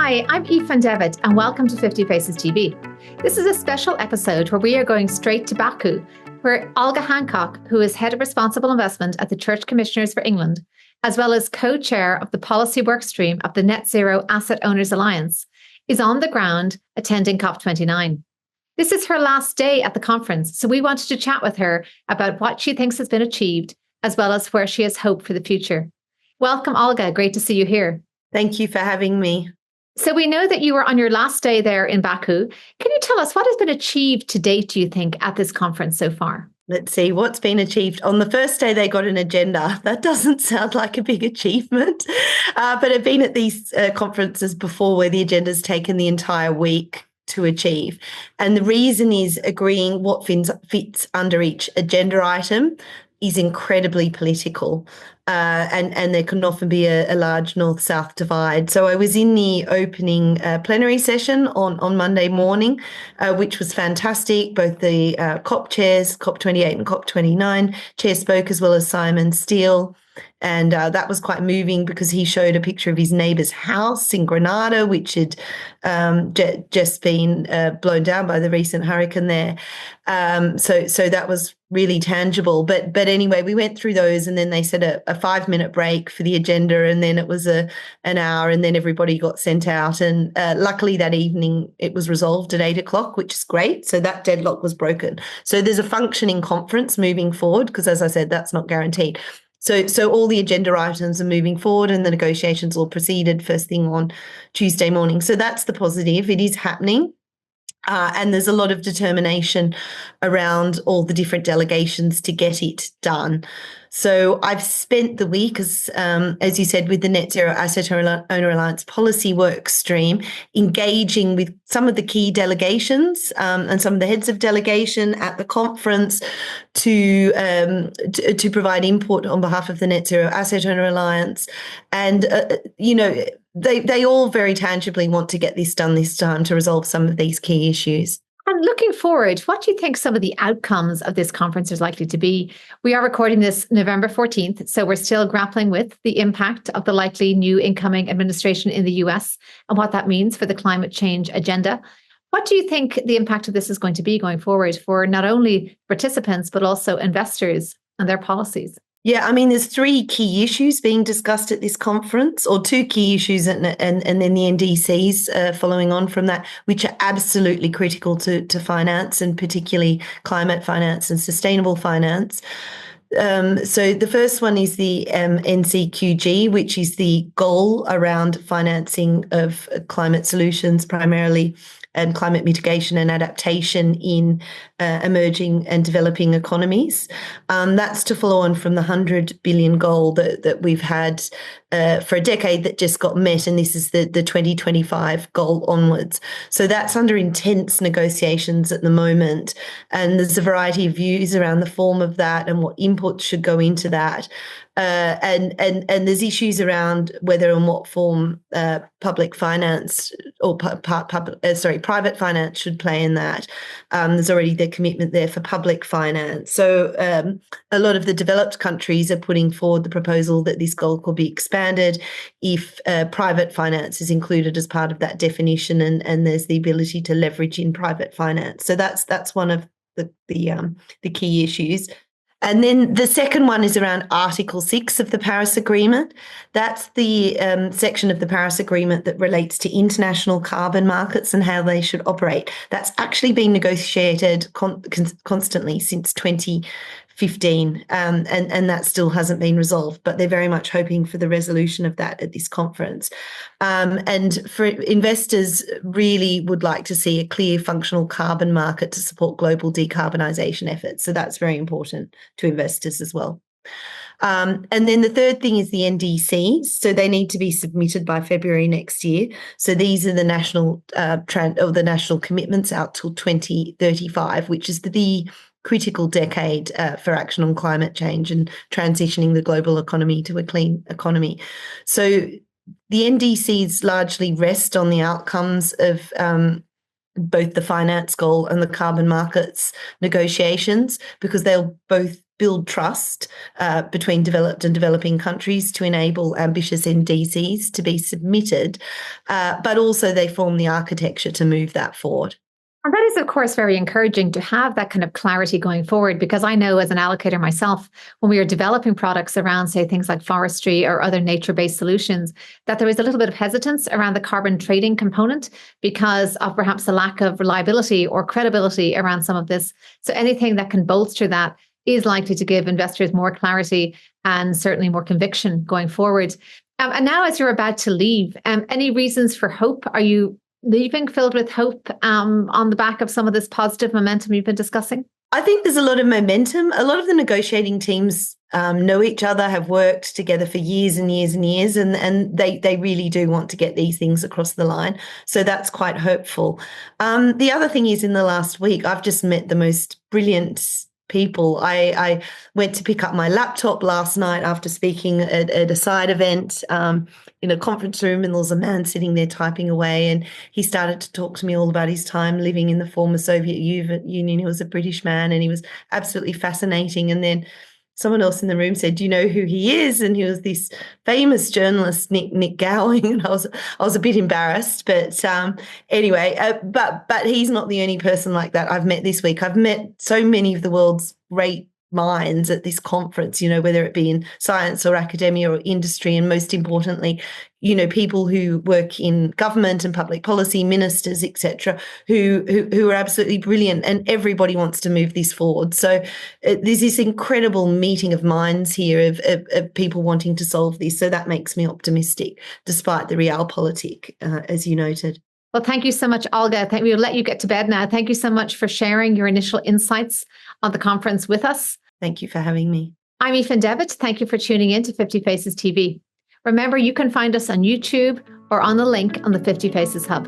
Hi, I'm Aoife Devitt, and welcome to Fiftyfaces TV. This is a special episode where we are going straight to Baku, where Olga Hancock, who is Head of Responsible Investment at the Church Commissioners for England, as well as co-chair of the policy workstream of the Net Zero Asset Owners Alliance, is on the ground attending COP29. This is her last day at the conference, so we wanted to chat with her about what she thinks has been achieved, as well as where she has hope for the future. Welcome, Olga. Great to see you here. Thank you for having me. So we know that you were on your last day there in Baku. Can you tell us what has been achieved to date, do you think, at this conference so far? Let's see what's been achieved. On the first day, they got an agenda. That doesn't sound like a big achievement, but I've been at these conferences before where the agenda's taken the entire week to achieve. And the reason is agreeing what fits under each agenda item is incredibly political. And there can often be a large north-south divide. So I was in the opening plenary session on Monday morning, which was fantastic. Both the COP chairs, COP28 and COP29 chair spoke, as well as Simon Steele. And that was quite moving because he showed a picture of his neighbour's house in Grenada, which had just been blown down by the recent hurricane there. So that was really tangible. But anyway, we went through those, and then they said a 5-minute break for the agenda, and then it was an hour, and then everybody got sent out. And luckily that evening it was resolved at 8:00, which is great. So that deadlock was broken. So there's a functioning conference moving forward because, as I said, that's not guaranteed. So all the agenda items are moving forward, and the negotiations all proceeded first thing on Tuesday morning. So that's the positive. It is happening. And there's a lot of determination around all the different delegations to get it done. So I've spent the week, as you said, with the Net Zero Asset Owner Alliance policy workstream, engaging with some of the key delegations and some of the heads of delegation at the conference to provide input on behalf of the Net Zero Asset Owner Alliance. And, they all very tangibly want to get this done this time to resolve some of these key issues. And looking forward, what do you think some of the outcomes of this conference is likely to be? We are recording this November 14th, so we're still grappling with the impact of the likely new incoming administration in the US and what that means for the climate change agenda. What do you think the impact of this is going to be going forward for not only participants, but also investors and their policies? Yeah, I mean, there's 3 key issues being discussed at this conference, or 2 key issues, and then the NDCs following on from that, which are absolutely critical to finance, and particularly climate finance and sustainable finance. So the first one is the NCQG, which is the goal around financing of climate solutions primarily, and climate mitigation and adaptation in emerging and developing economies. That's to follow on from the 100 billion goal that we've had for a decade that just got met, and this is the 2025 goal onwards. So that's under intense negotiations at the moment, and there's a variety of views around the form of that and what inputs should go into that. And there's issues around whether and what form public finance or private finance should play in that. There's already the commitment there for public finance. So a lot of the developed countries are putting forward the proposal that this goal could be expanded if private finance is included as part of that definition, and there's the ability to leverage in private finance. So that's one of the key issues. And then the second one is around Article 6 of the Paris Agreement. That's the section of the Paris Agreement that relates to international carbon markets and how they should operate. That's actually been negotiated constantly since 2015, and that still hasn't been resolved, but they're very much hoping for the resolution of that at this conference. And for investors, really would like to see a clear functional carbon market to support global decarbonisation efforts. So that's very important to investors as well. And then the third thing is the NDCs. So they need to be submitted by February next year. So these are the national national commitments out till 2035, which is the critical decade for action on climate change and transitioning the global economy to a clean economy. So the NDCs largely rest on the outcomes of both the finance goal and the carbon markets negotiations, because they'll both build trust between developed and developing countries to enable ambitious NDCs to be submitted, but also they form the architecture to move that forward. And that is, of course, very encouraging to have that kind of clarity going forward, because I know as an allocator myself, when we are developing products around, say, things like forestry or other nature-based solutions, that there is a little bit of hesitance around the carbon trading component because of perhaps a lack of reliability or credibility around some of this. So anything that can bolster that is likely to give investors more clarity and certainly more conviction going forward. And now, as you're about to leave, any reasons for hope? Are you leaving filled with hope on the back of some of this positive momentum you've been discussing? I think there's a lot of momentum. A lot of the negotiating teams know each other, have worked together for years and years and years, and they really do want to get these things across the line. So that's quite hopeful. The other thing is, in the last week, I've just met the most brilliant people. I went to pick up my laptop last night after speaking at a side event in a conference room, and there was a man sitting there typing away, and he started to talk to me all about his time living in the former Soviet Union. He was a British man, and he was absolutely fascinating. And then someone else in the room said, "Do you know who he is?" And he was this famous journalist, Nick Gowing. And I was a bit embarrassed, but anyway, but he's not the only person like that I've met this week. I've met so many of the world's great minds at this conference, whether it be in science or academia or industry, and most importantly, people who work in government and public policy, ministers, etc., who are absolutely brilliant, and everybody wants to move this forward. So there's this incredible meeting of minds here of people wanting to solve this. So that makes me optimistic, despite the realpolitik, as you noted. Well, thank you so much, Olga. We'll let you get to bed now. Thank you so much for sharing your initial insights on the conference with us. Thank you for having me. I'm Aoife Devitt. Thank you for tuning in to 50 Faces TV. Remember, you can find us on YouTube or on the link on the 50 Faces Hub.